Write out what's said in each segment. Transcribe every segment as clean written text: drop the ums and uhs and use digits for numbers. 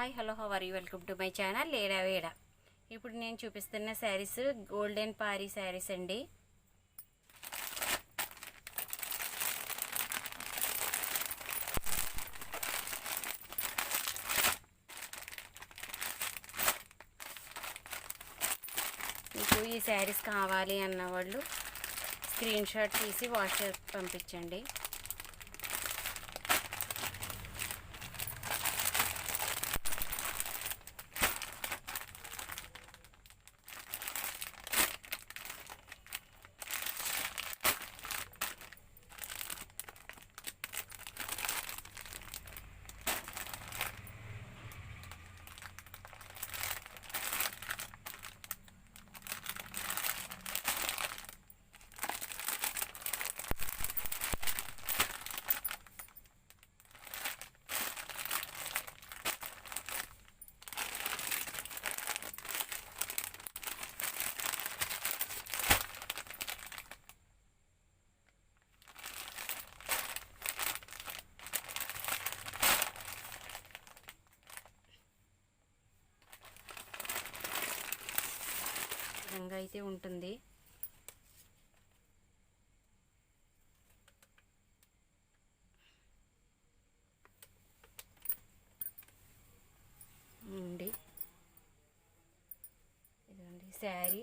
Hi hello how are you welcome to my channel లేడా వేడా. ఇప్పుడు నేను చూపిస్తున్న శారీస్ గోల్డెన్ పారీ శారీస్ అండి. మీకు ఈ శారీస్ కావాలి అన్న వాళ్ళు స్క్రీన్ షాట్ తీసి వాట్సాప్ పంపించండి. విధంగా అయితే ఉంటుంది. ఇదండి శారీ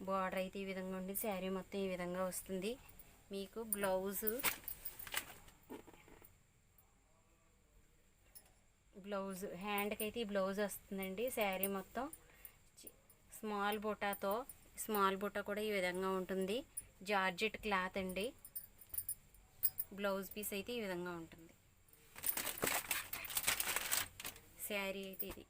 బార్డర్ అయితే ఈ విధంగా ఉంది. శారీ మొత్తం ఈ విధంగా వస్తుంది. మీకు బ్లౌజు హ్యాండ్కి అయితే ఈ బ్లౌజ్ వస్తుందండి. శారీ మొత్తం స్మాల్ బూటా కూడా ఈ విధంగా ఉంటుంది. జార్జెట్ క్లాత్ అండి. బ్లౌజ్ పీస్ అయితే ఈ విధంగా ఉంటుంది. శారీ అయితే ఇది.